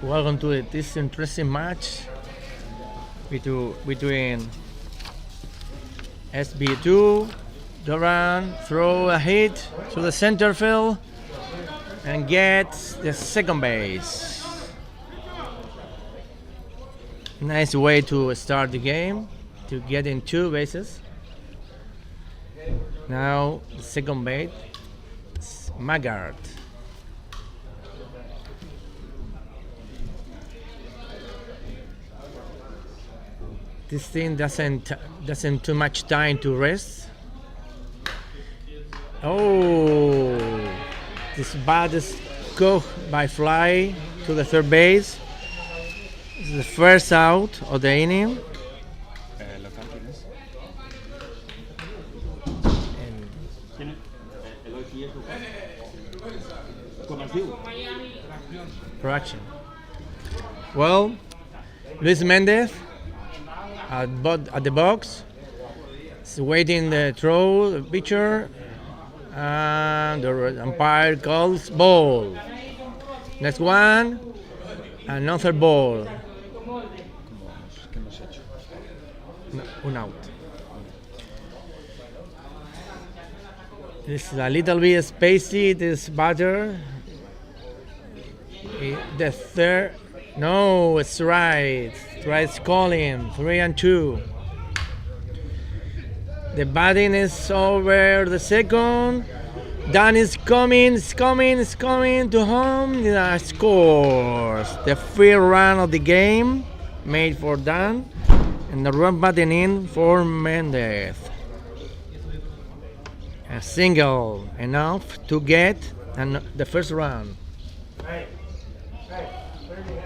Welcome to this interesting match between SB2. Duran throw a hit to the center field and gets the second base. Nice way to start the game, to get in two bases. Now the second base, Maggard. This thing doesn't too much time to rest. Oh, this bat is caught by fly to the third base. This is the first out of the inning. Proaction. Well, Luis Mendez at the box is waiting the throw, the pitcher, and the umpire calls ball. Next one, another ball. No, un out. This is a little bit spacey, this batter. The third, no, it's right. Tries calling 3-2. The batting is over the second. Dan is coming to home. Scores the first run of the game made for Dan, and the run batting in for Mendez. A single enough to get the first run.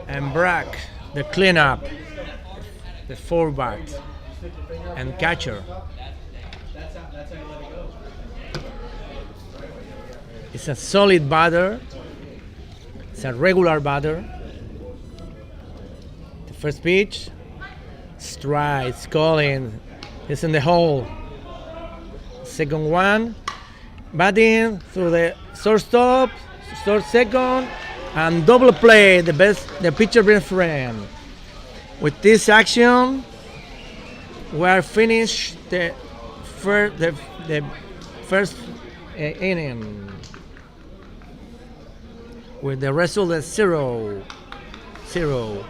And Brack, the cleanup, the forward and catcher. It's a solid batter. It's a regular batter. The first pitch, strikes, calling. It's in the hole. Second one, batting through the shortstop, short second, and double play. The pitcher best friend. With this action, we are finished the first inning with the result of 0-0.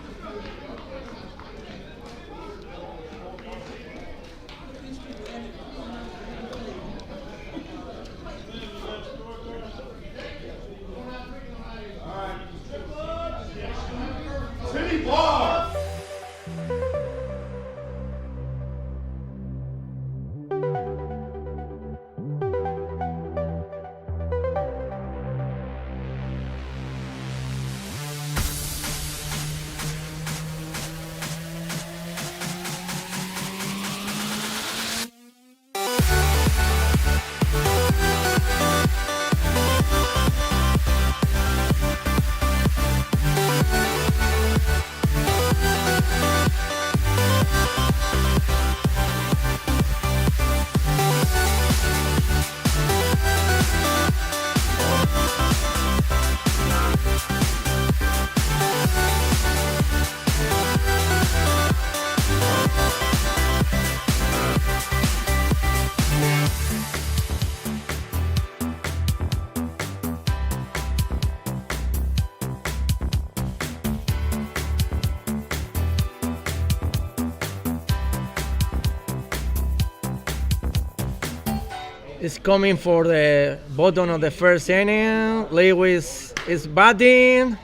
Is coming for the bottom of the first inning. Lewis is batting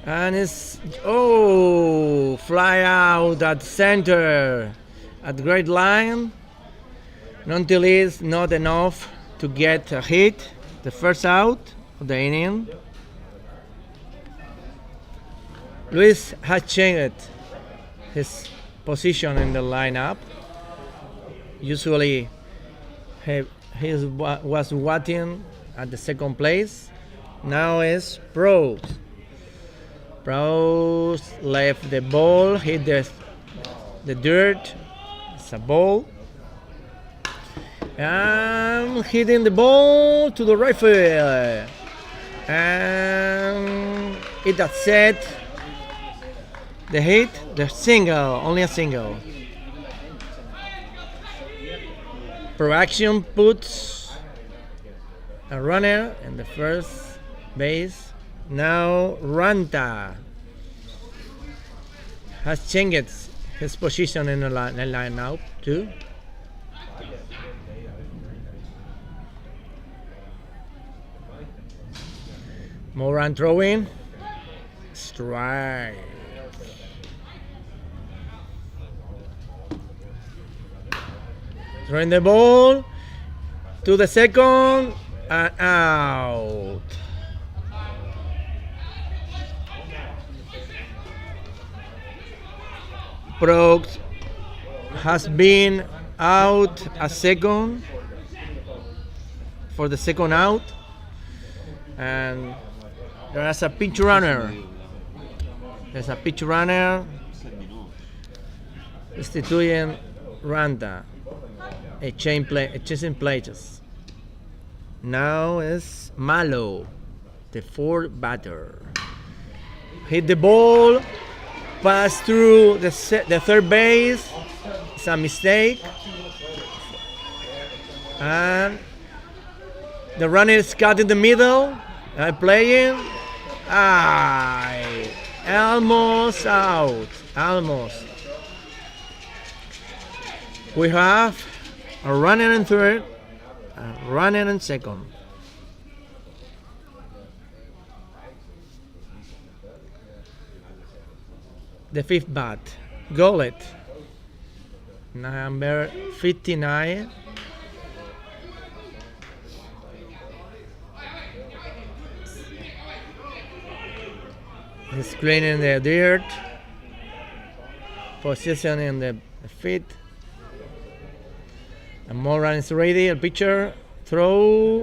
and is fly out at center at great line. Until it's not enough to get a hit. The first out of the inning. Luis has changed his position in the lineup. Usually he was watching at the second place. Now is Proax. Proax left the ball, hit the dirt. It's a ball. And hitting the ball to the right field. And it is set the hit, the single, only a single. Proaction puts a runner in the first base. Now Ranta has changed his position in the line now too. Moran throwing. Strike. Throwing the ball to the second and out. Proaction has been out a second for the second out, and there's a pitch runner. There's a pitch runner substituting Ranta. A chasing plays. Now is Malo, the fourth batter. Hit the ball, pass through the third base. It's a mistake, and the runner is cut in the middle. Playing. Almost out. Almost. We have a runner in third, a runner in second. The fifth bat, Golet, number 59. He's cleaning the dirt, positioning the feet. And Moran is ready, a pitcher, throw,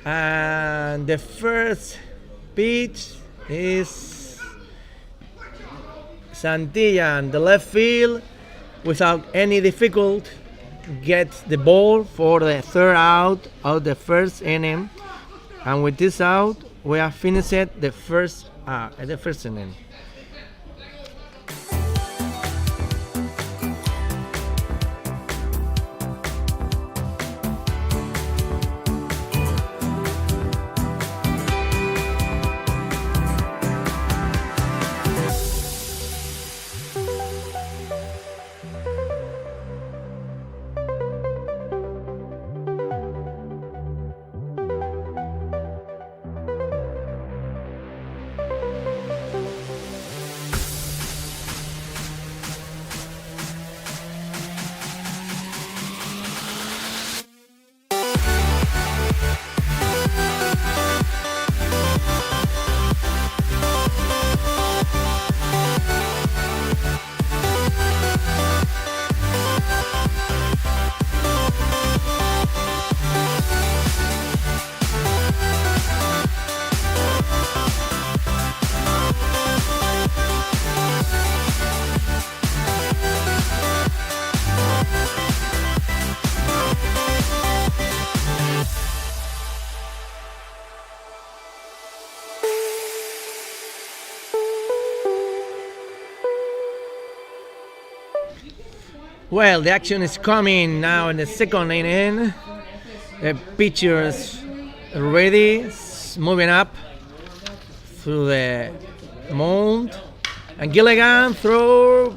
and the first pitch is Santillan, the left field, without any difficulty, gets the ball for the third out of the first inning, and with this out, we have finished the first inning. Well, the action is coming now in the second inning. The pitcher is ready, moving up through the mound. And Gilligan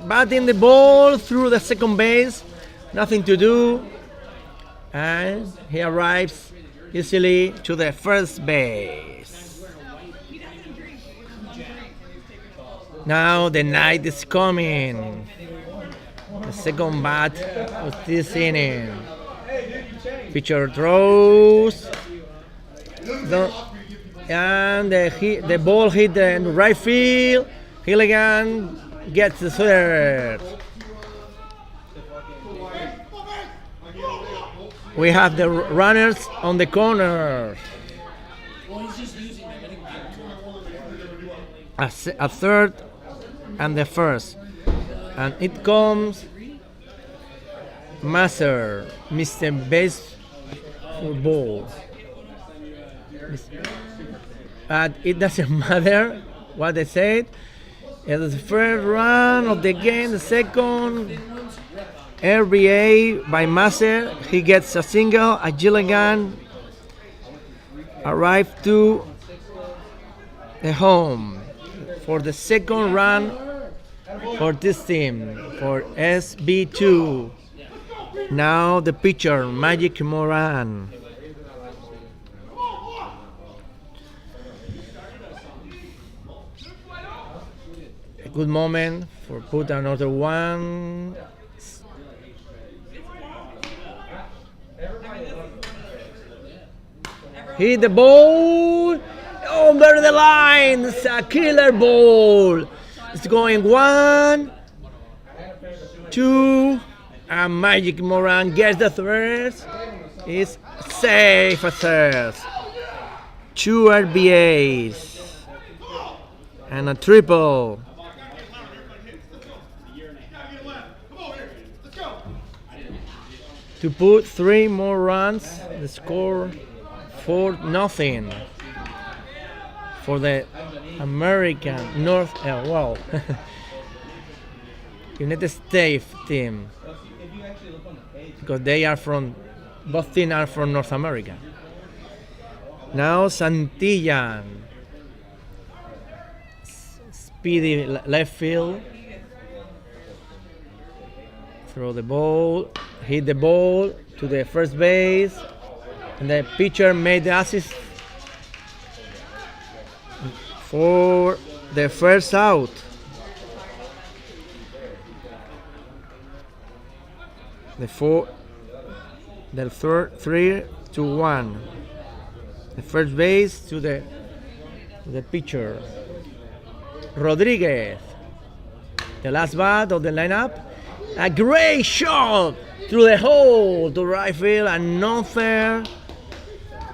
batting the ball through the second base. Nothing to do. And he arrives easily to the first base. Now the night is coming. The second bat of this inning. Pitcher throws, and the ball hit the right field. Gilligan gets the third. We have the runners on the corner. A third and the first. And it comes Master, Mr. Beisbol. But it doesn't matter what they said. It is the first run of the game. The second RBA by Maser. He gets a single. A Gilligan arrived to the home for the second run for this team, for SB2. Now the pitcher, Magic Moran. A good moment for put another one. Hit the ball over the line. It's a killer ball. It's going 1, 2, and Magic Moran gets the third. It's safe as third. 2 RBAs and a triple. To put 3 more runs, the score 4-0 for the American North United States team, because they are from, both teams are from North America. Now Santillan, speedy left field, throw the ball, hit the ball to the first base, and the pitcher made the assist for the first out. The 3-1. The first base to the pitcher. Rodriguez, the last bat of the lineup. A great shot through the hole to right field. Another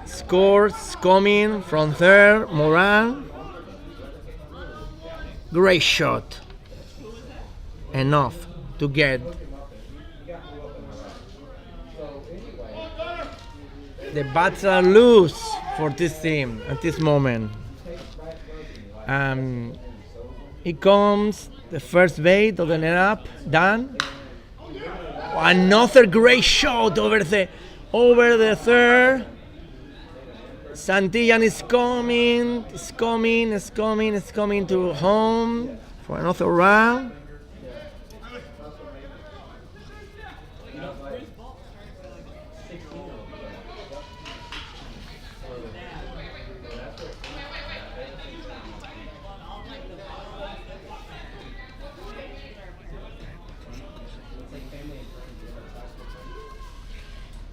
scores coming from third, Moran. Great shot. Enough to get the bats are loose for this team at this moment. Here comes the first base of the lineup, done. Another great shot over the third. Santillan is coming to home for another round.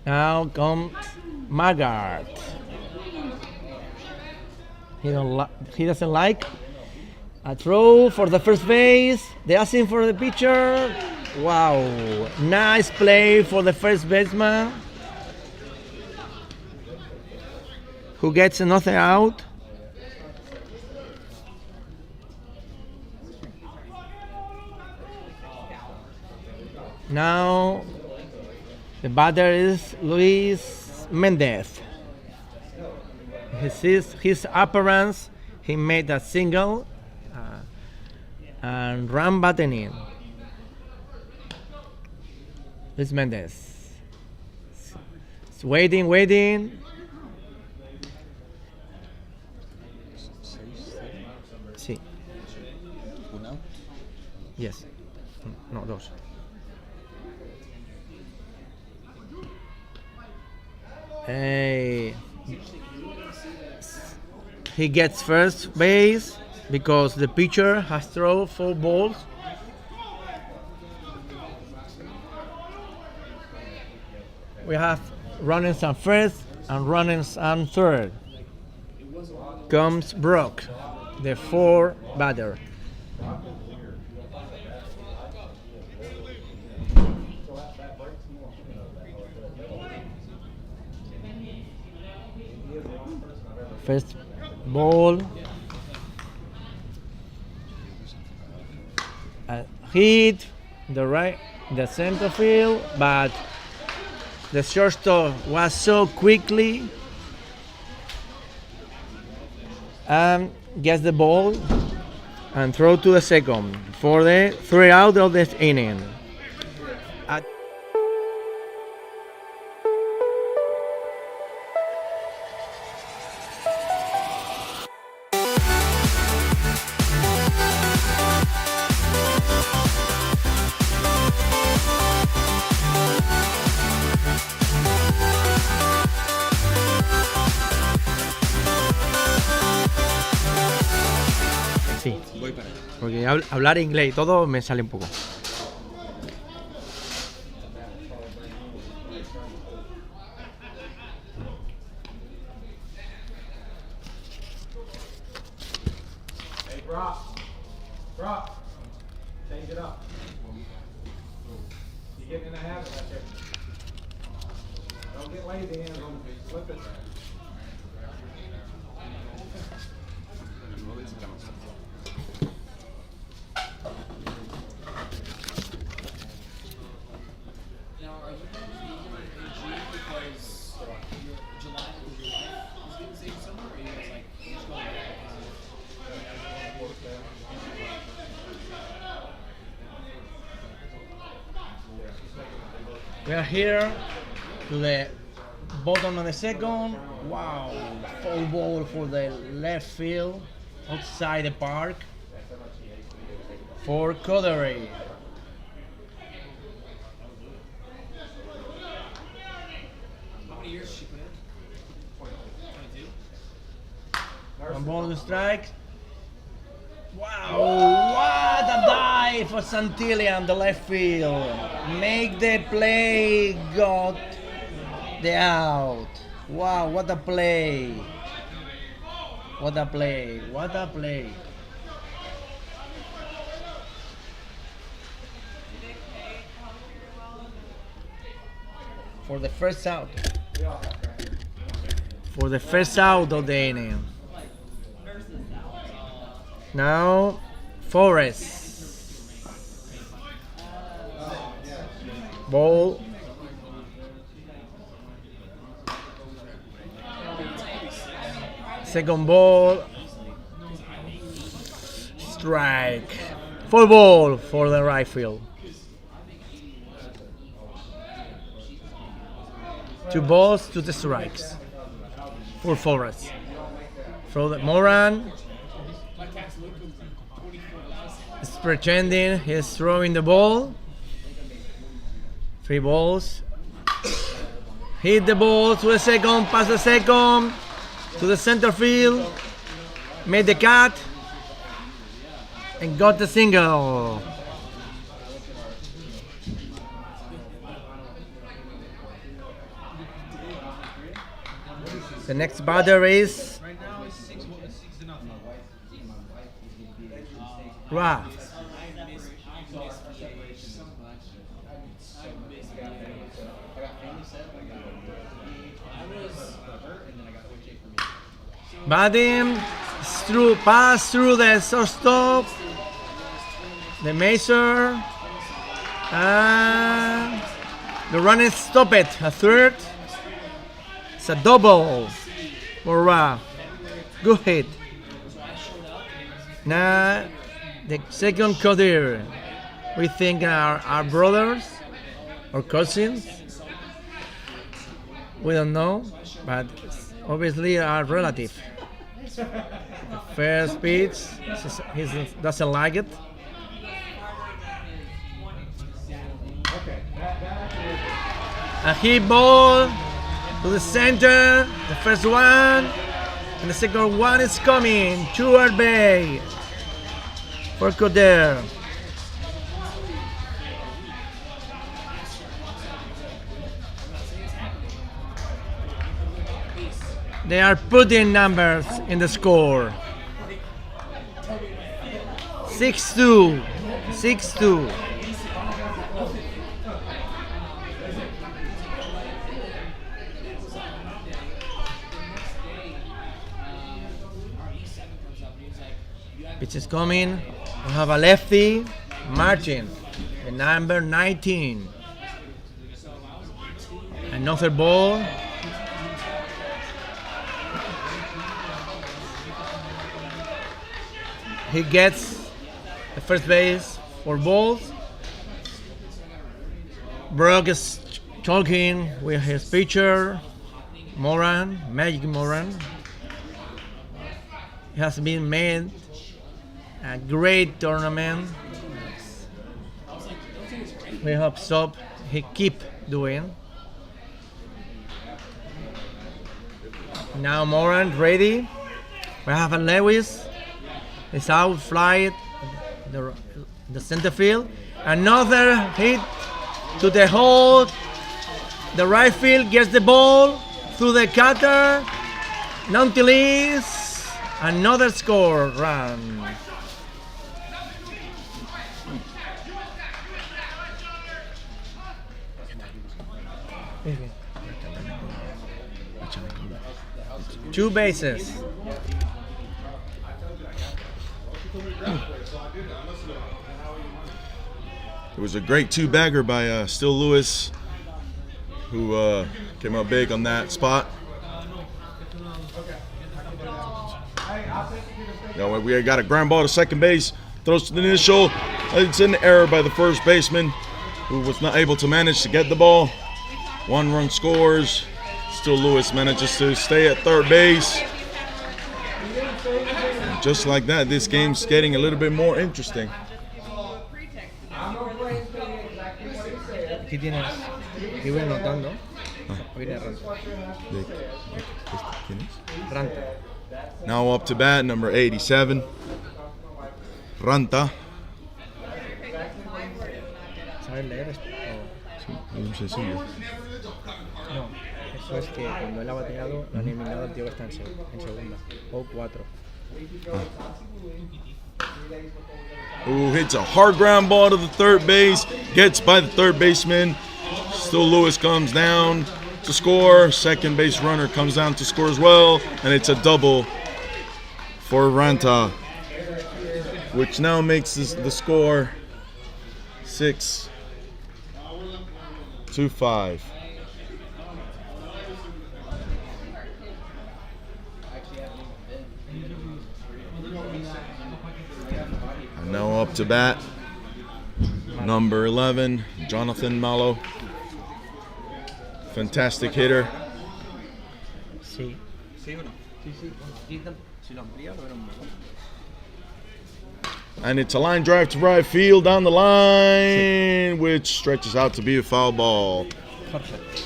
Now comes Maggart. He doesn't like a throw for the first base. They asking for the pitcher. Wow, nice play for the first baseman, who gets another out. Now the batter is Luis Mendez. His appearance, he made a single and ran batting in. Luis Mendez. It's waiting. Sí. ¿Una? Yes. No, dos. Hey. He gets first base because the pitcher has thrown 4 balls. We have runners on first and runners on third. Comes Brock, the 4 batter. First ball, hit the center field, but the shortstop was so quickly and gets the ball and throw to the second for the 3 out of this inning. Sí, Voy para allá. porque hablar inglés y todo me sale un poco. Hey, Brock, change it up. You getting in the habit right there. Don't get lazy hands on the flip it. Now, are you guys using AG because your July is getting saved somewhere, or are you guys like just going back? We are here to the bottom of the second. Wow, foul ball for the left field outside the park for Codery. How many years did she put in? 22? One ball to strike. Wow, what a dive for Santillan, the left field. Make the play, got the out. Wow, what a play. What a play, what a play. For the first out. For the first out of the inning. Now, Forrest. Ball. Second ball. Strike. Full ball for the right field. 2 balls, 2 strikes for Forrest. Throw the Moran. Is pretending he's throwing the ball. 3 balls. Hit the ball to the second, pass the second, to the center field. Made the cut. And got the single. The next batter is Right now it's 6-0. Ra. Batting through, pass through the shortstop, the Mazer, and the running stop it. A third. It's a double for Ra. Good hit. Now the second Codir. We think are brothers or cousins. We don't know, but obviously are relative. The first pitch, he doesn't like it. A hit ball to the center. The first one, and the second one is coming. Toward Bay for Coder. They are putting numbers in the score. 6-2. 6-2. Pitch is coming. We have a lefty, Martin, the number 19. Another ball. He gets the first base for balls. Brock is talking with his pitcher, Moran, Magic Moran. It has been made a great tournament. We hope so he keep doing. Now Moran ready. We have a Lewis. It's out fly the center field. Another hit to the hole. The right field gets the ball through the cutter. Nonetheless, another score run. Two bases. It was a great two-bagger by Still Lewis, who came out big on that spot. Now we got a ground ball to second base, throws to the initial. It's an error by the first baseman, who was not able to manage to get the ball. One run scores. Still Lewis manages to stay at third base. And just like that, this game's getting a little bit more interesting. Aquí tienes. Aquí voy anotando. Viene Ranta. Ranta. Now up to bat, number 87, Ranta. ¿Sabes leer esto? No, eso es que cuando él ha bateado, lo han eliminado al tío que está en segunda. O 4. Who hits a hard ground ball to the third base, gets by the third baseman. Still Lewis comes down to score. Second base runner comes down to score as well, and it's a double for Ranta, which now makes the score 6-5. And now up to bat, number 11, Jonathan Malo. Fantastic hitter. Sí. Sí, bueno. Sí, sí. Si lo amplía, lo veremos mejor. And it's a line drive to right field down the line, which stretches out to be a foul ball. Perfect.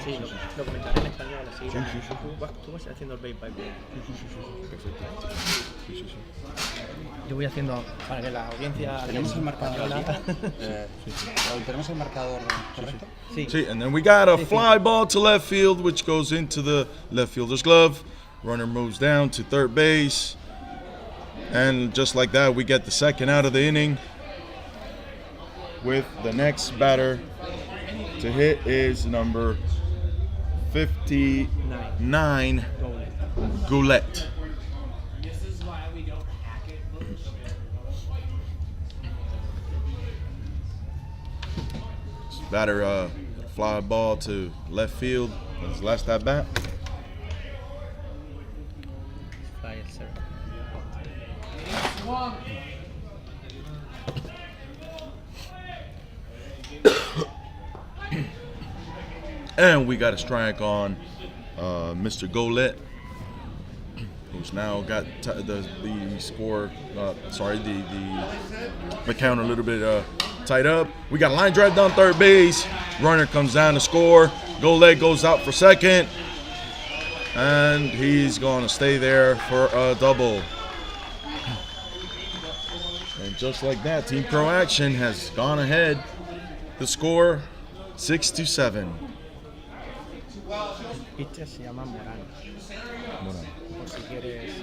Sí, lo comentaré en español así. Tú vas haciendo el play-by. Yo voy haciendo para que la audiencia. ¿Tenemos el marcador aquí? ¿Tenemos el marcador correcto? Sí. See, and then we got a fly ball to left field, which goes into the left fielder's glove. Runner moves down to third base. And just like that, we get the second out of the inning. With the next batter to hit is number 59, Goulet. This is why we don't hack it. Batter fly ball to left field. His last at bat. Fly it, sir. And we got a strike on Mr. Goulet, who's now got the score. The count a little bit tied up. We got a line drive down third base. Runner comes down to score. Goulet goes out for second, and he's going to stay there for a double. And just like that, Team Proaction has gone ahead. The score 6-7. El pitcher se llama Moran. Por si quieres.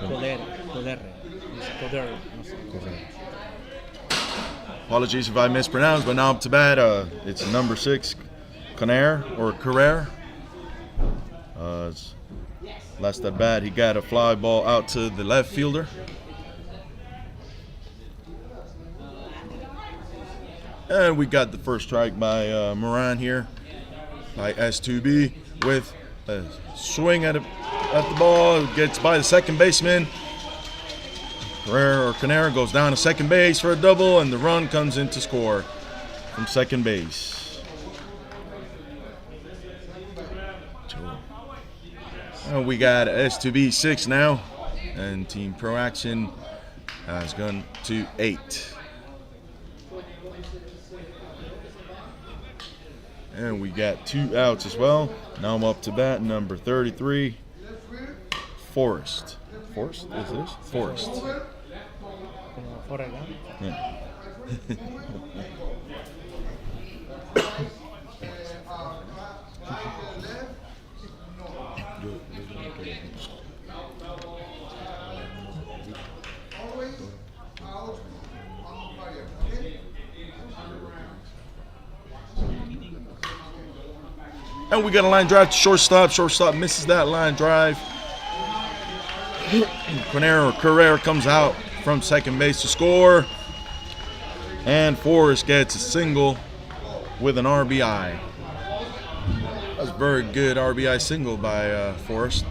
Coder. No sé. Apologies if I mispronounced, but now up to bat, it's number 6, Carrere. Last at bat, he got a fly ball out to the left fielder. And we got the first strike by Moran here. by S2B with a swing at the ball. Gets by the second baseman. Canera goes down to second base for a double, and the run comes in to score from second base. And we got S2B 6 now, and Team Proaction has gone to 8. And we got 2 outs as well. Now I'm up to bat, number 33, Forrest. Forrest? Is this? Forrest. Yeah. And we got a line drive to shortstop. Shortstop misses that line drive. Carrera comes out from second base to score. And Forrest gets a single with an RBI. That's a very good RBI single by Forrest.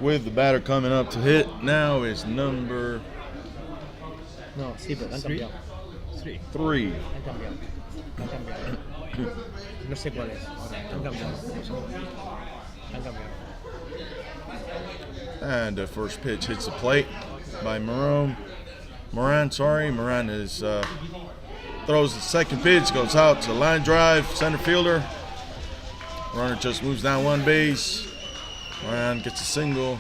With the batter coming up to hit now is number No, sí, pero han cambiado. 3. Han cambiado. Han cambiado. No sé cuál es. Ahora, han cambiado. Han cambiado. And the first pitch hits the plate by Moran. Moran is throws the second pitch, goes out to line drive, center fielder. Runner just moves down one base. Moran gets a single.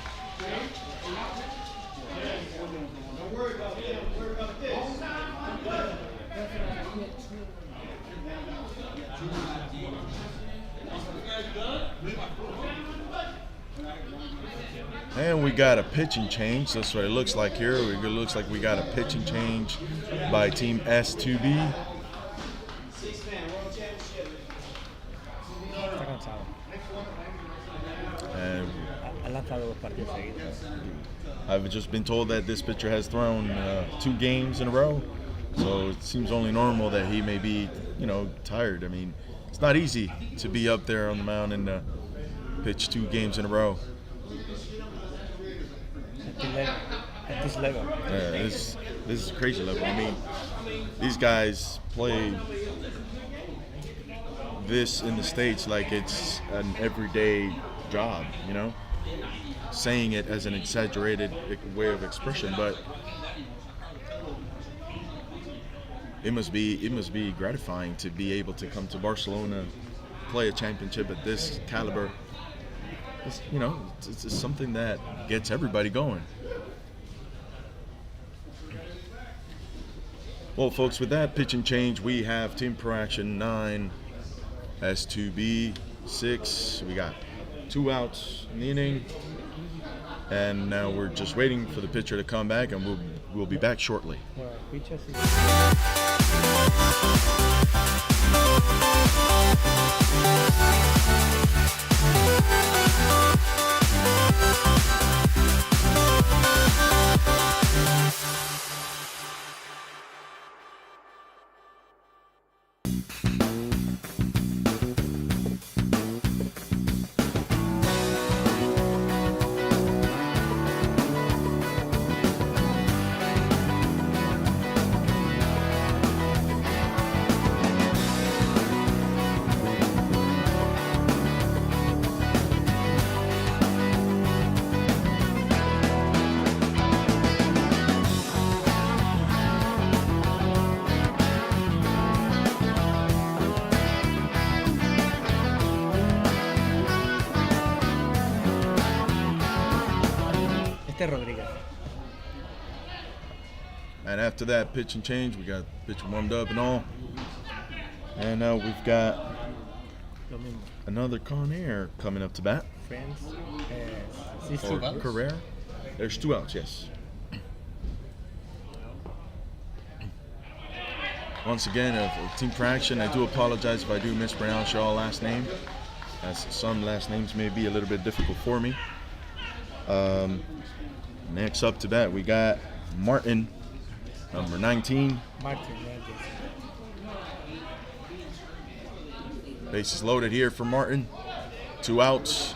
And we got a pitching change. That's what it looks like here. It looks like we got a pitching change by Team S2B. Está cansado. And Ha lanzado 2 partidos seguidos. I've just been told that this pitcher has thrown 2 games in a row. So it seems only normal that he may be, tired. I mean, it's not easy to be up there on the mound and pitch 2 games in a row. At this level. Yeah, this is a crazy level. I mean, these guys play this in the States like it's an everyday job, saying it as an exaggerated way of expression, but it must be gratifying to be able to come to Barcelona, play a championship at this caliber. It's something that gets everybody going. Well, folks, with that pitching change, we have Team Proaction 9, S2B 6. We got 2 outs in the inning, and now we're just waiting for the pitcher to come back, and we'll be back shortly. Rodriguez. And after that pitch and change, we got the pitcher warmed up and all. And now we've got another Con Air coming up to bat. Friends. For Carrera. There's 2 outs, yes. Once again, Team Proaction, I do apologize if I do mispronounce your last name, as some last names may be a little bit difficult for me. Next up to bat, we got Martin, number 19. Bases loaded here for Martin. 2 outs.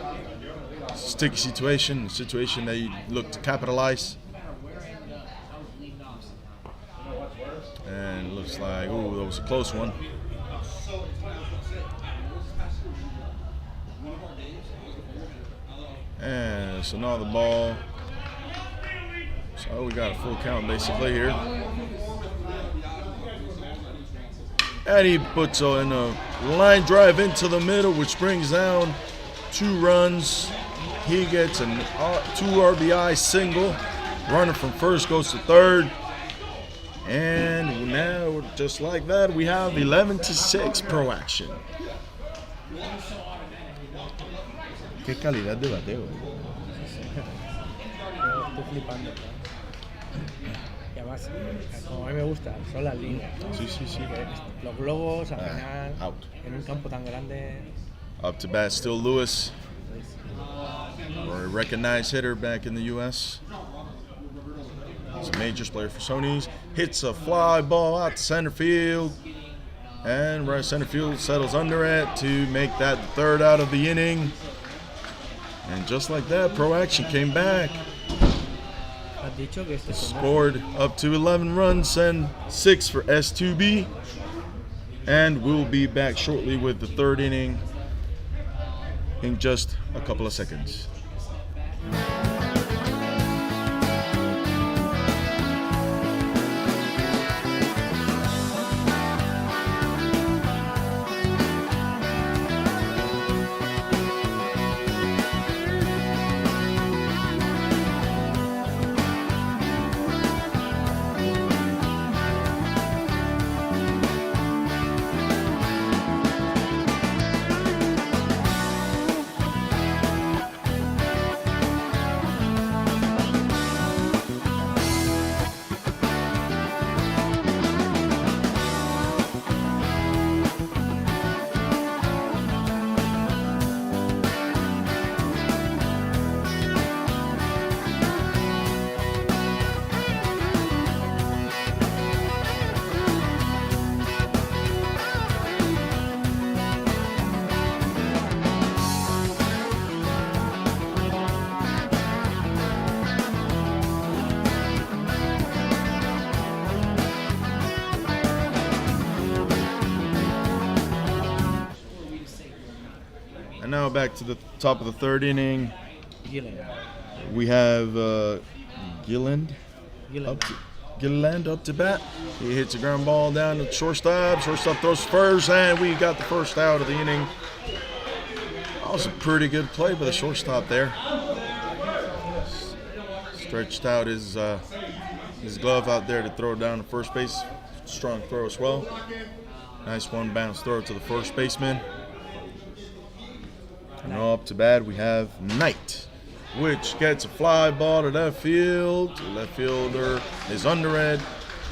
Sticky situation, a situation that you look to capitalize. And it looks like, ooh, that was a close one. And it's another ball. So we got a full count basically here. And he puts in a line drive into the middle, which brings down 2 runs. He gets a 2 RBI single. Runner from first goes to third. And now, just like that, we have 11-6 Proaction. Qué calidad de bateo. Estoy flipando. Y además, como a mí me gusta, son las líneas. Sí, sí, sí. Los globos, al final, Out. en un campo tan grande. Up to bat still Lewis. Or a recognized hitter back in the U.S. He's a majors player for Sony's. Hits a fly ball out to center field. And right center field settles under it to make that the 3rd out of the inning. And just like that, Proaction came back. Has dicho que este Scored up to 11 runs and 6 for S2B. And we'll be back shortly with the 3rd inning in just a couple of seconds. And now back to the top of the 3rd inning. We have Gilland up to bat. He hits a ground ball down to shortstop. Shortstop throws first, and we got the 1st out of the inning. That was a pretty good play by the shortstop there. Stretched out his glove out there to throw down to first base. Strong throw as well. Nice one bounce throw to the first baseman. Now up to bat we have Knight, which gets a fly ball to left field. The left fielder is under it.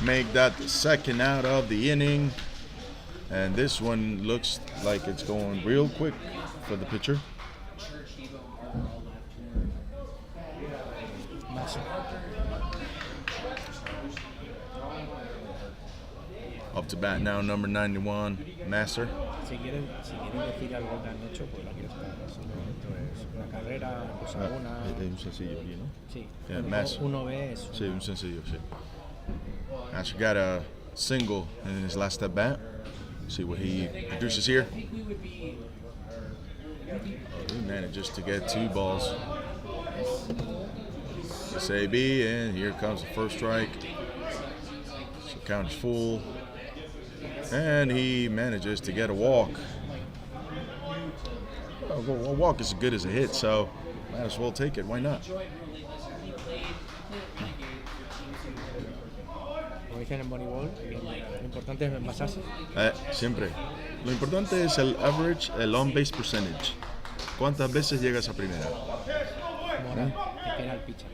Make that the 2nd out of the inning. And this one looks like it's going real quick for the pitcher. Up to bat now, number 91, Master. Si quieren decir algo que han hecho, pues aquí está. Es una carrera, cosa una. Es un sencillo, ¿no? Sí. Yeah, Master. Uno ve es. Sí, un sencillo, sí. Master got a single in his last at bat. See what he produces here. He manages to get 2 balls. S2B, and here comes the first strike. So count is full. And he manages to get a walk. Well, a walk is as good as a hit, so might as well take it. Why not? Como dicen en voleibol, lo importante es envasarse. Siempre. Lo importante es el average, el on-base percentage. ¿Cuántas veces llegas a primera? Moran, que era el pitcher.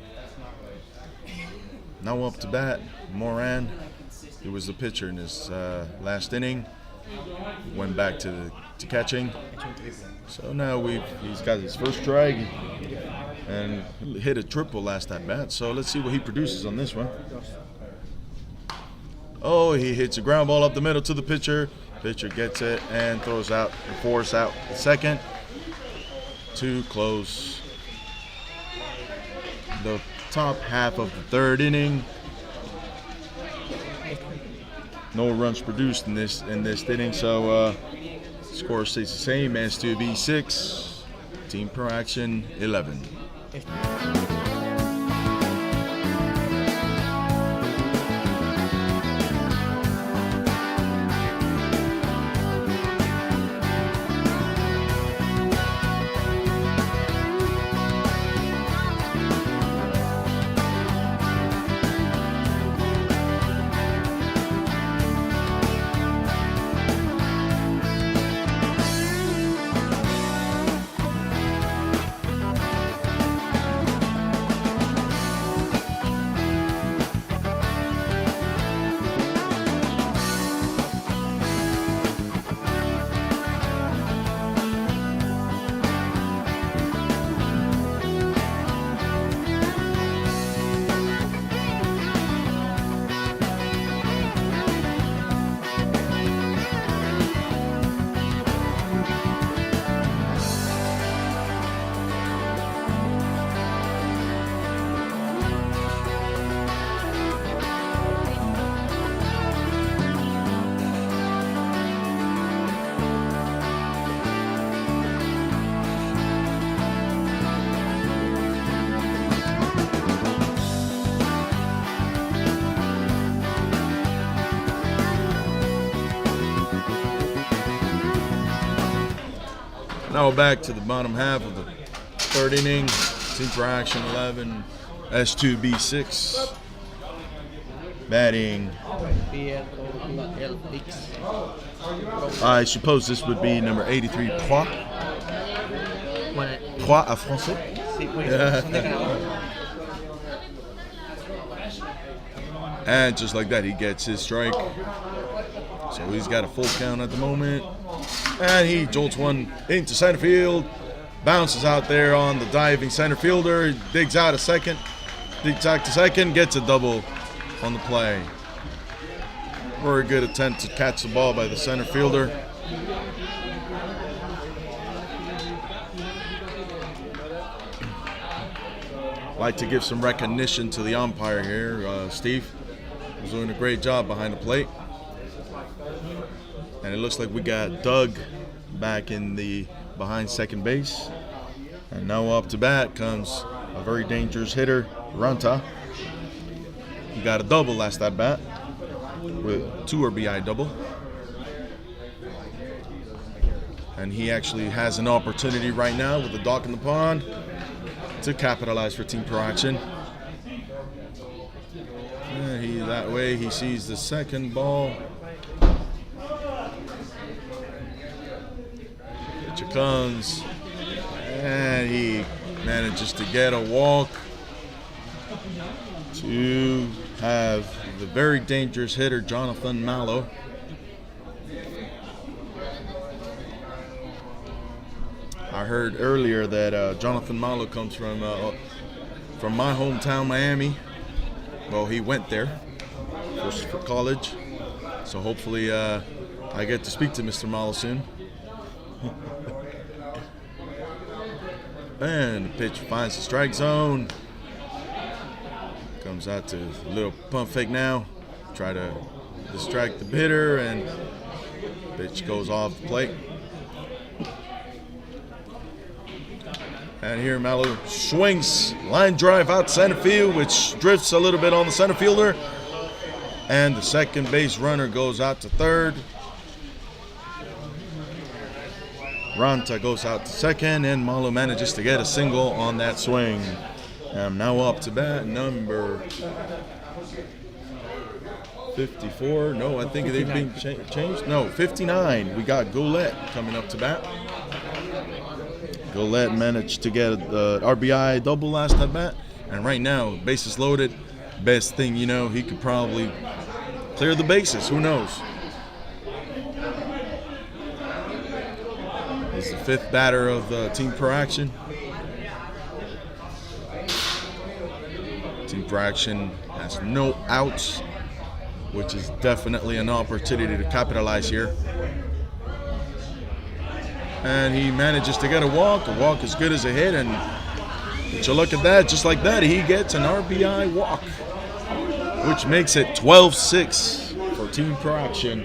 Now up to bat, Moran. He was the pitcher in his last inning. Went back to catching. So now he's got his first strike and hit a triple last at bat. So let's see what he produces on this one. Oh, he hits a ground ball up the middle to the pitcher. Pitcher gets it and throws out the force out the second to close the top half of the third inning. No runs produced in this inning, so score stays the same. S2B 6, Team Proaction 11. Now back to the bottom half of the third inning. Team Proaction 11, S2B 6. Batting. I suppose this would be number 83, Proaction à français. And just like that, he gets his strike. So he's got a full count at the moment. And he jolts one into center field. Bounces out there on the diving center fielder. Digs out to second. Gets a double on the play. Very good attempt to catch the ball by the center fielder. Like to give some recognition to the umpire here, Steve. He's doing a great job behind the plate. And it looks like we got Doug back in the behind second base. And now up to bat comes a very dangerous hitter, Ranta. He got a double last at bat with 2 RBI double. And he actually has an opportunity right now with the dock in the pond to capitalize for Team Proaction. And that way he sees the second ball. Pitcher comes, and he manages to get a walk to have the very dangerous hitter Jonathan Mallow. I heard earlier that Jonathan Mallow comes from my hometown, Miami. Well, he went there for college, so hopefully I get to speak to Mr. Mallow soon. And the pitch finds the strike zone. Comes out to a little pump fake now. Try to distract the hitter, and pitch goes off the plate. And here Mallow swings, line drive out center field, which drifts a little bit on the center fielder. And the second base runner goes out to third. Ranta goes out to second, and Mallow manages to get a single on that swing. And now up to bat, number 54. No, I think they've been changed. No, 59. We got Golette coming up to bat. Golette managed to get the RBI double last at bat. And right now, bases loaded. Best thing you know, he could probably clear the bases. Who knows? He's the fifth batter of Team Proaction. Team Proaction has no outs. which is definitely an opportunity to capitalize here. And he manages to get a walk as good as a hit, and would you look at that, just like that, he gets an RBI walk, which makes it 12-6 for Team Proaction.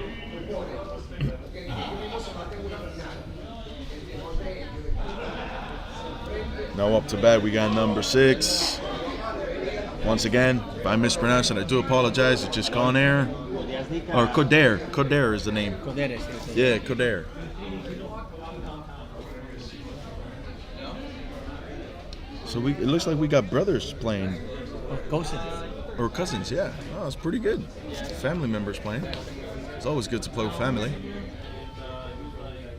Now up to bat, we got number 6. Once again, if I mispronounce it, I do apologize. It's just Conair. Or Codair. Codair is the name. Yeah, Codair. So it looks like we got brothers playing. Cousins. Or cousins, yeah. Oh, that's pretty good. Family members playing. It's always good to play with family.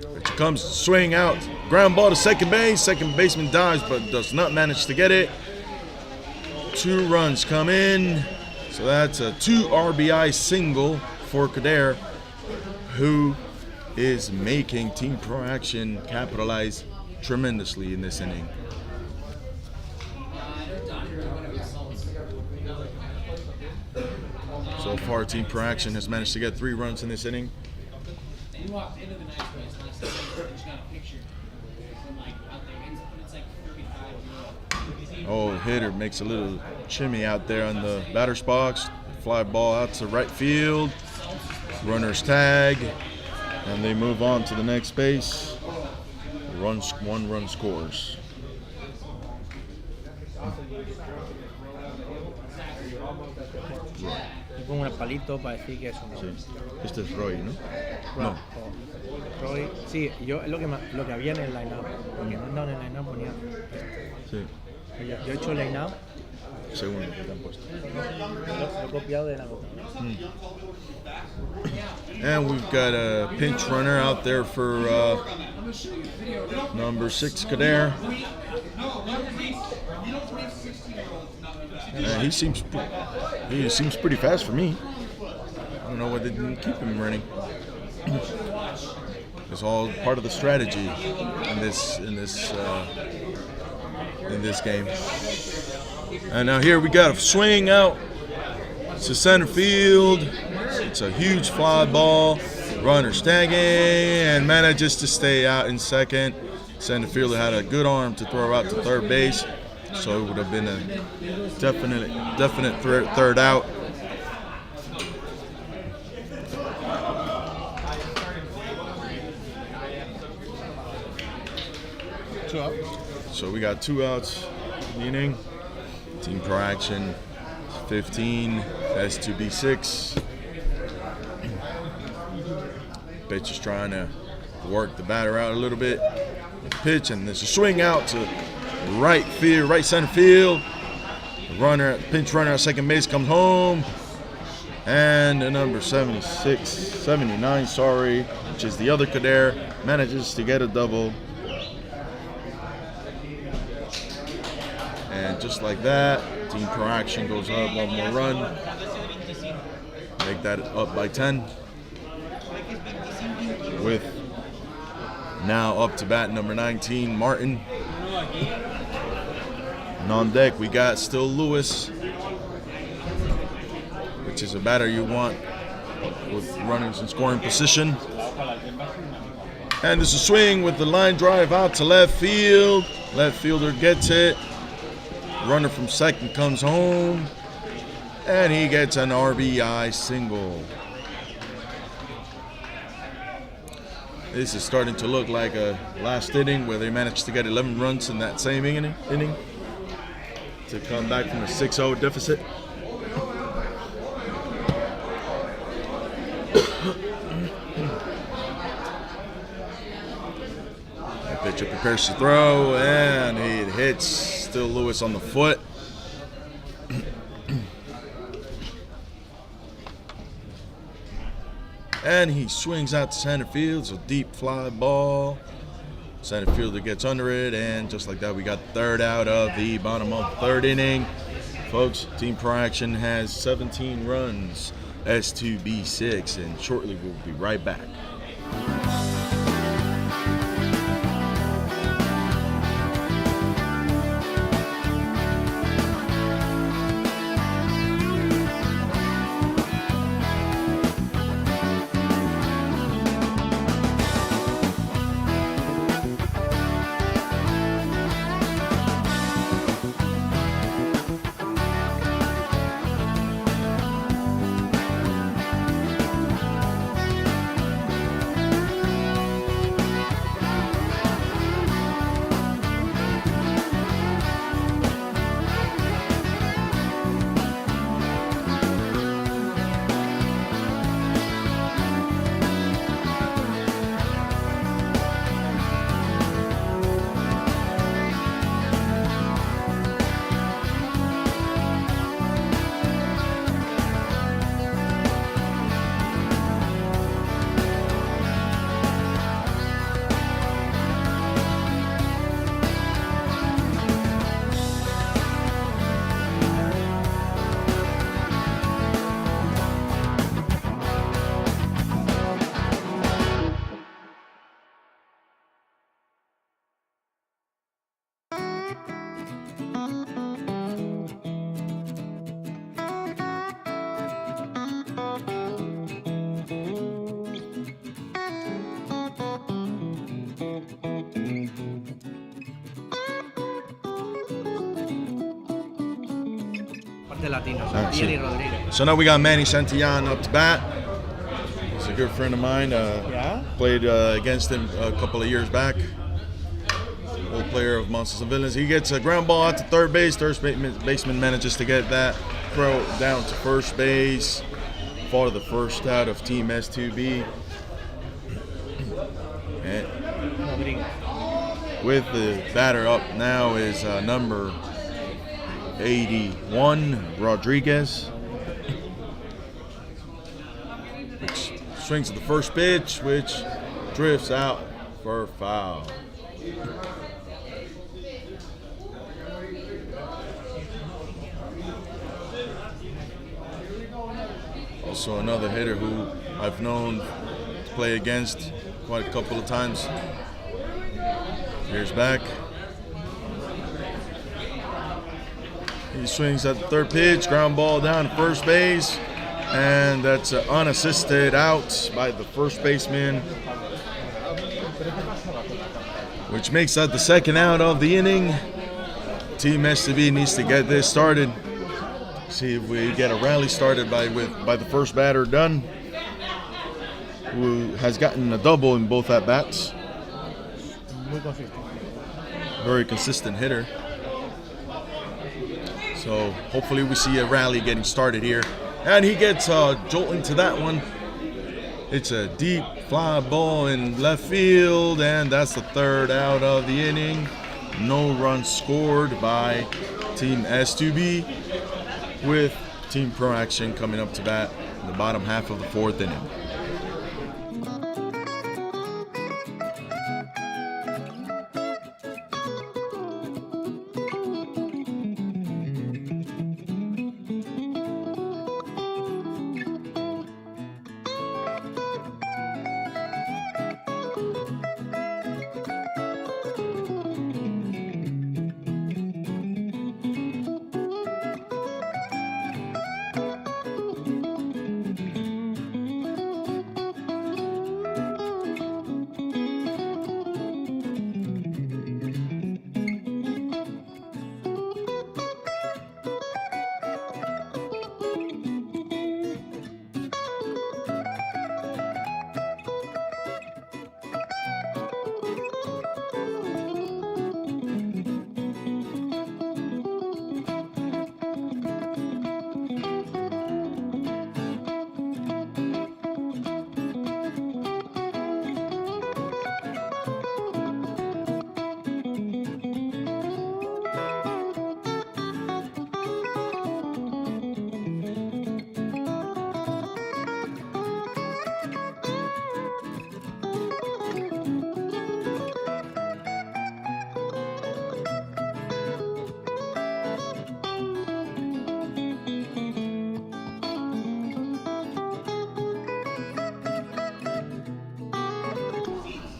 Here she comes, swing out, ground ball to second base. Second baseman dives, but does not manage to get it. 2 runs come in. So that's a 2 RBI single for Kader, who is making Team Proaction capitalize tremendously in this inning. So far, Team Proaction has managed to get 3 runs in this inning. You walked into the nice place, nice to see you, just got a picture from like out there, and it's like 35 Oh, hitter makes a little shimmy out there on the batter's box. Fly ball out to right field. Runners tag, and they move on to the next base. 1 run scores. Y pongo un palito para decir que es un Sí. Este es Roy, ¿no? No. Roy, sí, yo es lo que había en el line-up, porque no en el line-up ponía. Sí. Yo he hecho el line-up, Segundo que te han puesto. lo he copiado de la nota. And we've got a pinch runner out there for number 6, Kader. He seems pretty fast for me. I don't know why they didn't keep him running. It's all part of the strategy in this game. And now here we got a swing out to center field. It's a huge fly ball. Runner tagging and manages to stay out in second. Center fielder had a good arm to throw out to third base, so it would have been a definite third out. So we got 2 outs in the inning. Team Proaction 15, S2B 6. Pitch is trying to work the batter out a little bit. Pitch, and there's a swing out to right field, right center field. The pinch runner at second base comes home. And the number 79, which is the other Kader, manages to get a double. And just like that, Team Proaction goes up 1 more run. Make that up by 10. With now up to bat number 19, Martin. And on deck, we got still Lewis, which is a batter you want with runners in scoring position. And there's a swing with the line drive out to left field. Left fielder gets it. Runner from second comes home, and he gets an RBI single. This is starting to look like a last inning where they managed to get 11 runs in that same inning to come back from a 6-0 deficit. Pitcher prepares to throw, and he hits still Lewis on the foot. And he swings out to center field. It's a deep fly ball. Center fielder gets under it, and just like that, we got the third out of the bottom of the 3rd inning. Folks, Team Proaction has 17 runs, S2B 6, and shortly we'll be right back. of the Latinos, Ah, sí. Manny Rodriguez. So now we got Manny Santillán up to bat. He's a good friend of mine. Yeah? Played against him a couple of years back. Old player of Monsters and Villains. He gets a ground ball out to third base. Third baseman manages to get that throw down to first base for the first out of Team S2B. And Rodriguez. with the batter up now is number 81, Rodriguez. Which swings at the first pitch, which drifts out for foul. Also another hitter who I've known to play against quite a couple of times. Here's back. He swings at the third pitch, ground ball down to first base, and that's an unassisted out by the first baseman, which makes that the second out of the inning. Team S2B needs to get this started. See if we get a rally started by the first batter done, who has gotten a double in both at bats. Very consistent hitter. So hopefully we see a rally getting started here. And he gets jolting to that one. It's a deep fly ball in left field, and that's the third out of the inning. No runs scored by Team S2B, with Team Proaction coming up to bat in the bottom half of the fourth inning.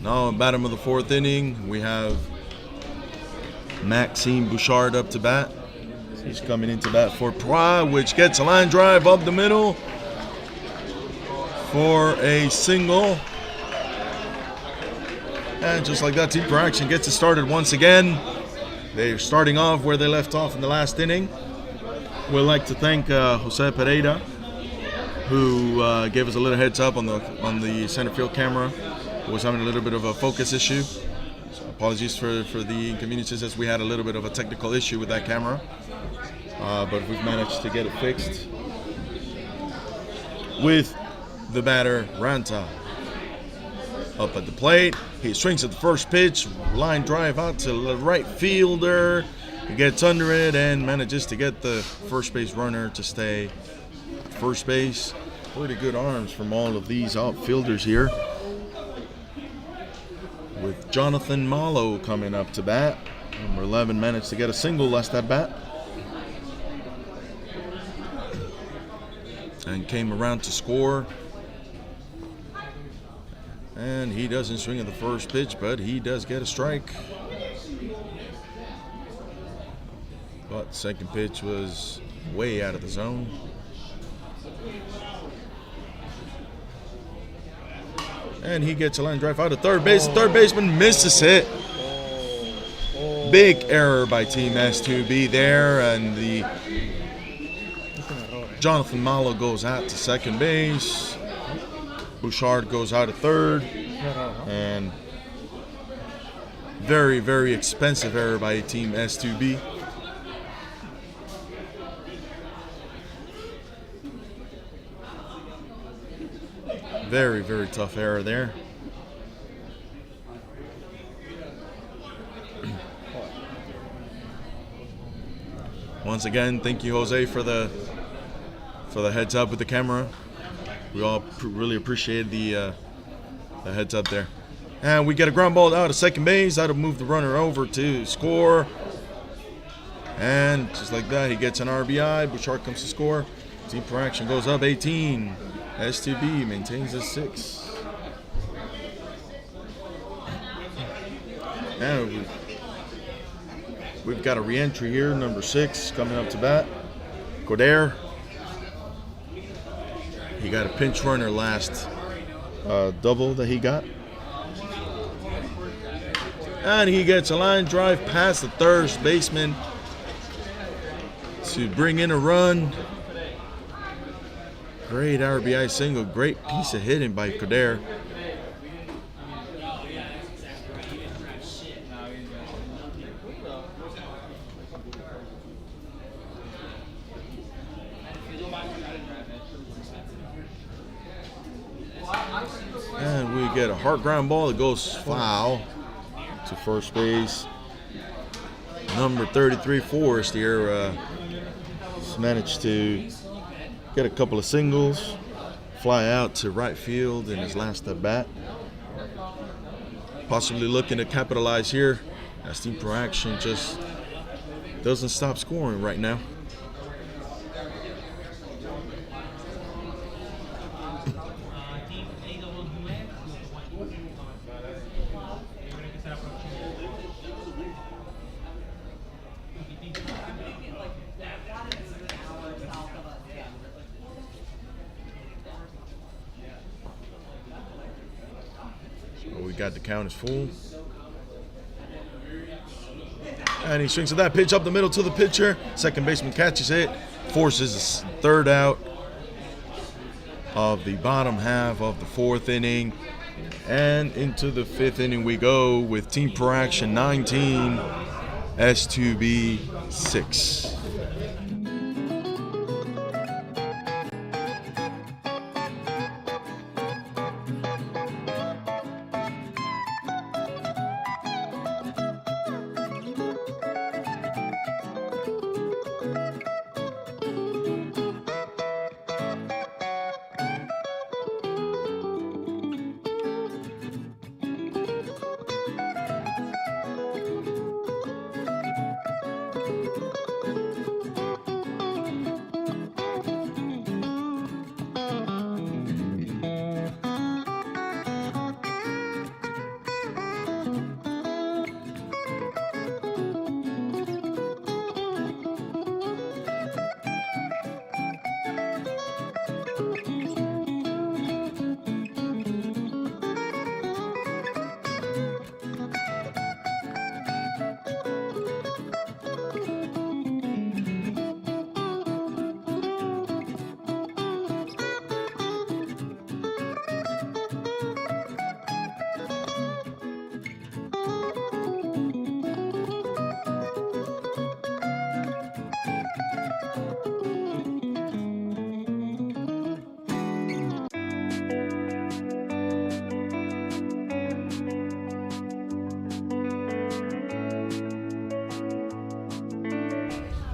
Now, bottom of the fourth inning, we have Maxime Bouchard up to bat. He's coming into bat for Proaction, which gets a line drive up the middle for a single. And just like that, Team Proaction gets it started once again. They're starting off where they left off in the last inning. We'd like to thank Jose Pereira, who gave us a little heads up on the center field camera. Was having a little bit of a focus issue. So apologies for the inconveniences, as we had a little bit of a technical issue with that camera. But we've managed to get it fixed. With the batter, Ranta, up at the plate. He swings at the first pitch, line drive out to the right fielder. He gets under it and manages to get the first base runner to stay at first base. Pretty good arms from all of these outfielders here. With Jonathan Malo coming up to bat. Number 11 managed to get a single last at bat. And came around to score. And he doesn't swing at the first pitch, but he does get a strike. But second pitch was way out of the zone. And he gets a line drive out to third base. The third baseman misses it. Big error by Team S2B there, and the Jonathan Malo goes out to second base. Bouchard goes out to third. And very, very expensive error by team S2B. Very, very tough error there. Once again, thank you, Jose, for the heads up with the camera. We all really appreciate the heads up there. And we get a ground ball out of second base. That'll move the runner over to score. And just like that, he gets an RBI. Bouchard comes to score. Team Proaction goes up 18. S2B maintains a 6. And we've got a re-entry here, number 6, coming up to bat. Coder. He got a pinch runner last double that he got. And he gets a line drive past the third baseman to bring in a run. Great RBI single, great piece of hitting by Coder. And we get a hard ground ball that goes foul to first base. Number 33, Forrest here, managed to get a couple of singles, fly out to right field in his last at bat. Possibly looking to capitalize here, as Team Proaction just doesn't stop scoring right now. We got the count is full. And he swings at that pitch up the middle to the pitcher. Second baseman catches it, forces the third out of the bottom half of the 4th inning. And into the 5th inning we go with Team Proaction 19, S2B 6.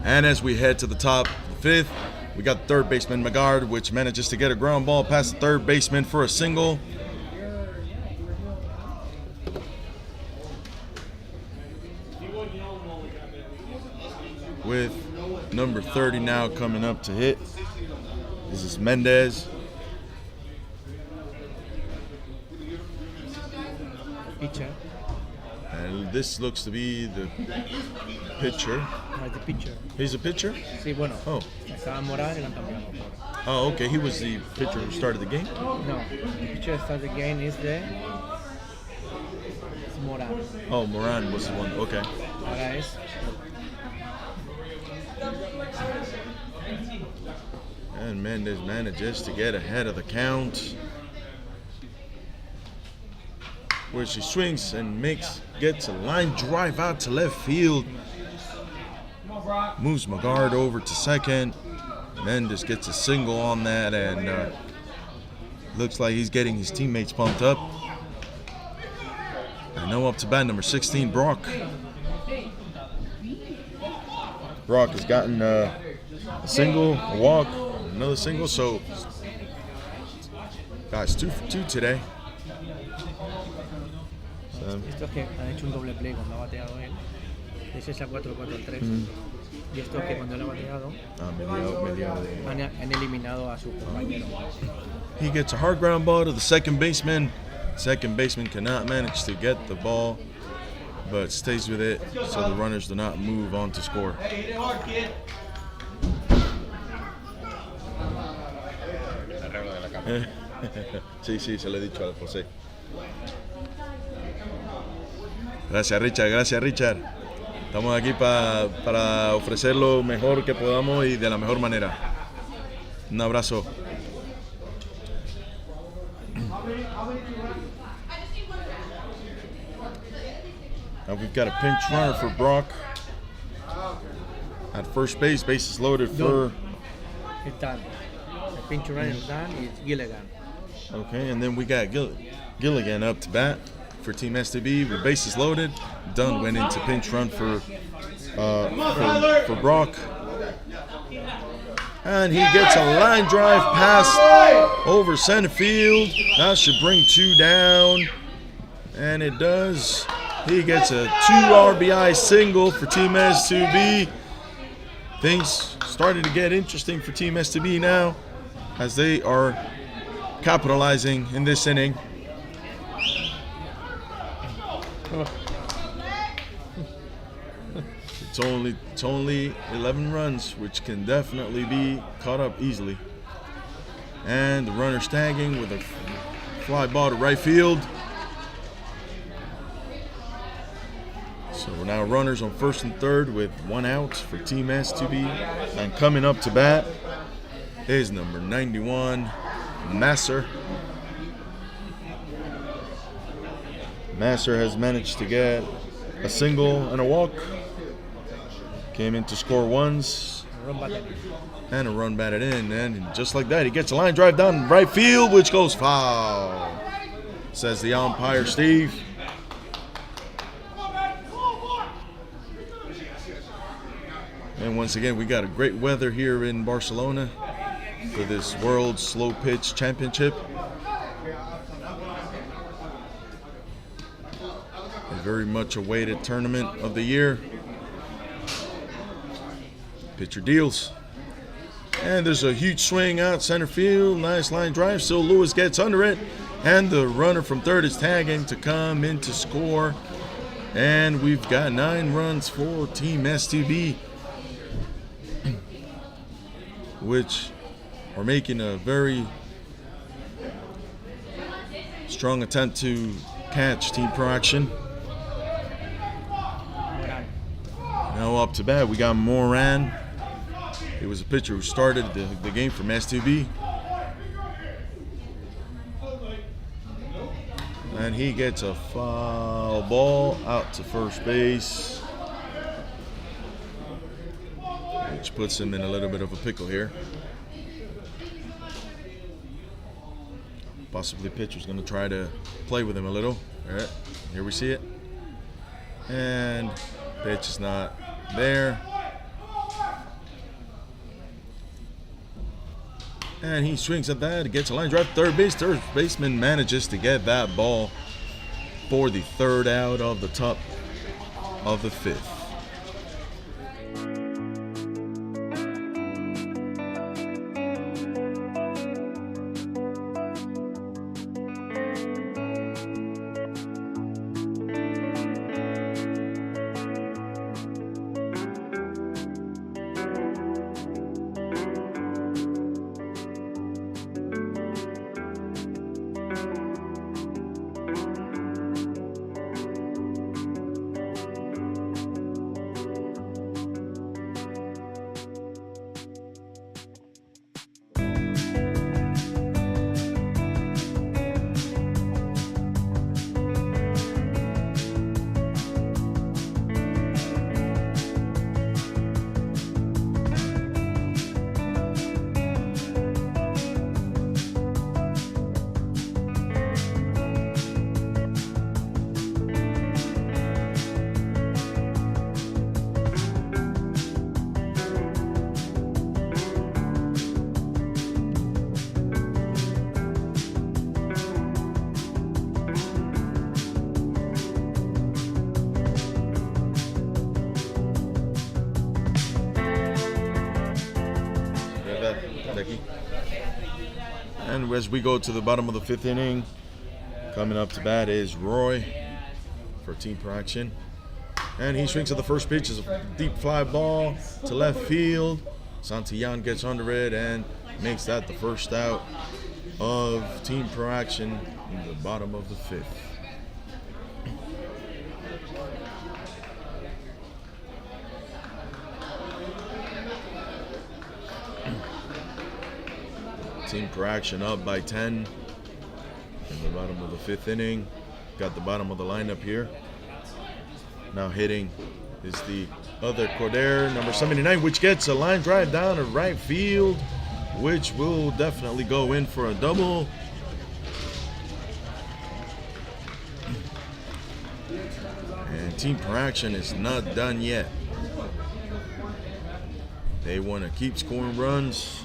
And as we head to the top of the 5th, we got third baseman Magard, which manages to get a ground ball past the third baseman for a single. With number 30 now coming up to hit. This is Mendez. Pitcher. And this looks to be the pitcher. No, the pitcher. He's a pitcher? Sí, bueno. Oh. Estaba Morán y lo cambiamos. Oh, okay. He was the pitcher who started the game? No, the pitcher that started the game is it's Morán. Oh, Moran was the one. Okay. Ahora es. And Mendez manages to get ahead of the count, where she swings and gets a line drive out to left field. Moves Magard over to second. Mendez gets a single on that, and looks like he's getting his teammates pumped up. And now up to bat number 16, Brock. Brock has gotten a single, a walk, another single, so guys, 2 for 2 today. So, Estos que han hecho un doble play cuando ha bateado él. Ese es a 4-4 al 3. Y estos que cuando él ha bateado han eliminado a su compañero. he gets a hard ground ball to the second baseman. Second baseman cannot manage to get the ball, but stays with it, so the runners do not move on to score. Sí, se lo he dicho a José. Gracias, Richard. Gracias, Richard. Estamos aquí para ofrecer lo mejor que podamos y de la mejor manera. Un abrazo. Now we've got a pinch runner for Brock at first base. Bases loaded for. It's done. The pinch runner is done. It's Gilligan. Okay, and then we got Gilligan up to bat for Team S2B with bases loaded. Dunn went into pinch run for Brock. And he gets a line drive pass over center field. That should bring 2 down. And it does. He gets a 2 RBI single for Team S2B. Things starting to get interesting for Team S2B now, as they are capitalizing in this inning. It's only 11 runs, which can definitely be caught up easily. And the runner's tagging with a fly ball to right field. So we're now runners on first and third with 1 out for Team S2B. And coming up to bat is number 91, Masser. Masser has managed to get a single and a walk. Came in to score once. And a run batted in. And just like that, he gets a line drive down right field, which goes foul, says the umpire, Steve. And once again, we got a great weather here in Barcelona for this World Slowpitch Championship. A very much awaited tournament of the year. Pitcher deals. And there's a huge swing out center field. Nice line drive. So Lewis gets under it. And the runner from third is tagging to come in to score. And we've got 9 runs for Team S2B, which are making a very strong attempt to catch Team Proaction. Now up to bat, we got Moran. He was a pitcher who started the game from S2B. And he gets a foul ball out to first base, which puts him in a little bit of a pickle here. Possibly pitcher's going to try to play with him a little. All right, here we see it. And pitch is not there. And he swings at that, gets a line drive to third base. Third baseman manages to get that ball for the 3rd out of the top of the 5th. Becky. And as we go to the bottom of the 5th inning, coming up to bat is Roy for Team Proaction. And he swings at the first pitch. It's a deep fly ball to left field. Santillan gets under it and makes that the first out of Team Proaction in the bottom of the 5th. Team Proaction up by 10 in the bottom of the 5th inning. Got the bottom of the lineup here. Now hitting is the other Cordair, number 79, which gets a line drive down to right field, which will definitely go in for a double. And Team Proaction is not done yet. They want to keep scoring runs.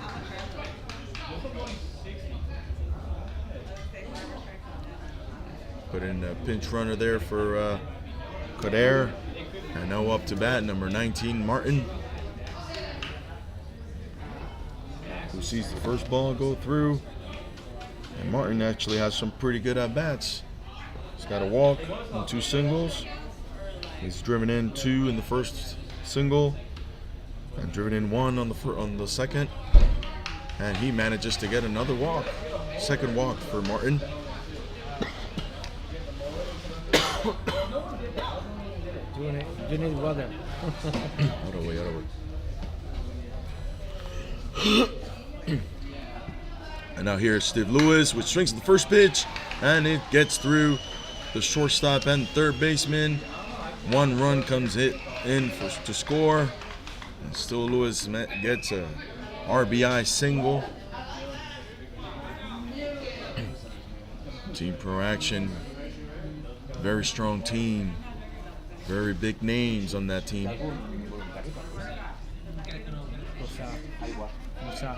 Put in a pinch runner there for Cordair. And now up to bat, number 19, Martin, who sees the first ball go through. And Martin actually has some pretty good at-bats. He's got a walk and 2 singles. He's driven in 2 in the first single and driven in 1 on the second. And he manages to get another walk. Second walk for Martin. You need water. Out of way. And now here's Steve Lewis, which swings at the first pitch, and it gets through the shortstop and third baseman. 1 run comes in to score. And still Lewis gets a RBI single. Team Proaction, very strong team. Very big names on that team.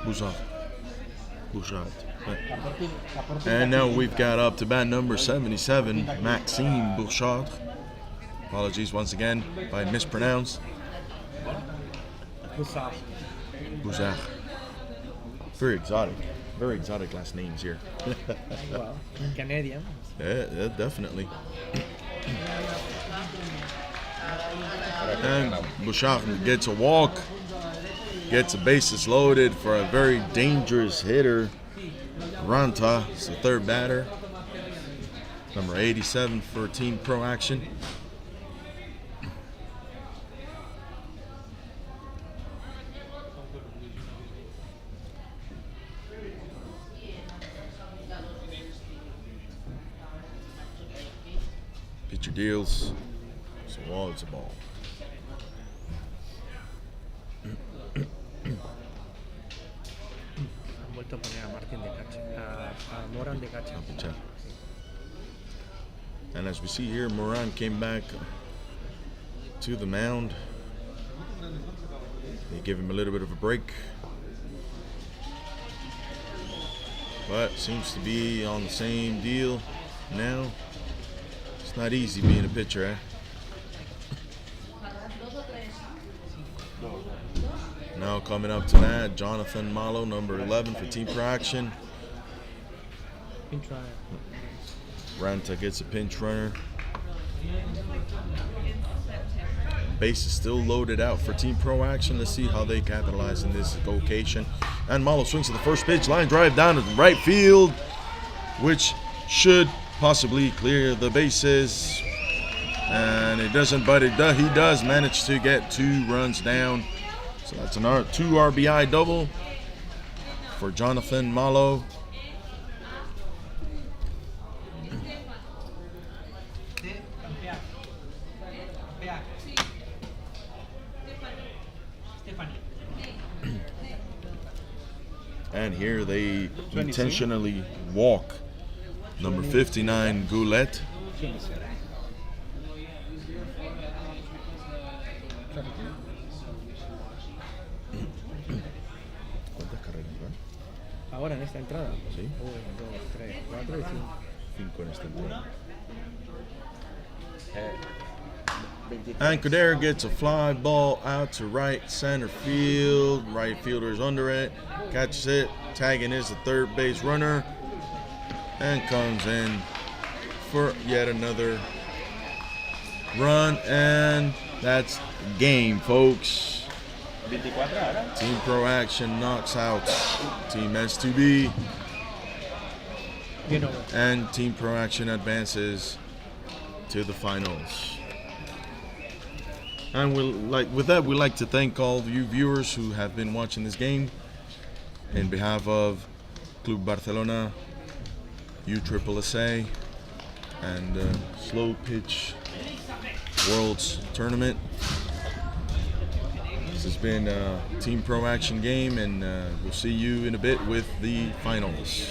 Bouchard. And now we've got up to bat number 77, Maxime Bouchard. Apologies once again if I mispronounced. Bouchard. Very exotic last names here. Well, Canadian. Yeah, definitely. And Bouchard gets a walk, gets the bases loaded for a very dangerous hitter. Ranta is the third batter, number 87 for Team Proaction. Pitcher deals. It's a ball, it's a ball. Han vuelto a poner a Martin de catcher, a Moran de catcher. And as we see here, Moran came back to the mound. They give him a little bit of a break, but seems to be on the same deal now. It's not easy being a pitcher, eh? Now coming up to that, Jonathan Malo, number 11 for Team Proaction. Pinch runner. Ranta gets a pinch runner. Base is still loaded out for Team Proaction. Let's see how they capitalize in this location. And Malo swings to the first pitch, line drive down to the right field, which should possibly clear the bases. And it doesn't, but he does manage to get 2 runs down. So that's an 2 RBI double for Jonathan Malo. And here they intentionally walk number 59, Goulet. Ahora en esta entrada. Sí. 1, 2, 3, 4 y 5. 5 en esta entrada. And Kader gets a fly ball out to right center field. Right fielder's under it. Catches it. Tagging is the third base runner. And comes in for yet another run. And that's the game, folks. 24 ahora. Team Proaction knocks out Team S2B. You know. And Team Proaction advances to the finals. And with that, we'd like to thank all of you viewers who have been watching this game. In behalf of Club Barcelona, USSSA, and Slowpitch Worlds Tournament. This has been Team Proaction game, and we'll see you in a bit with the finals.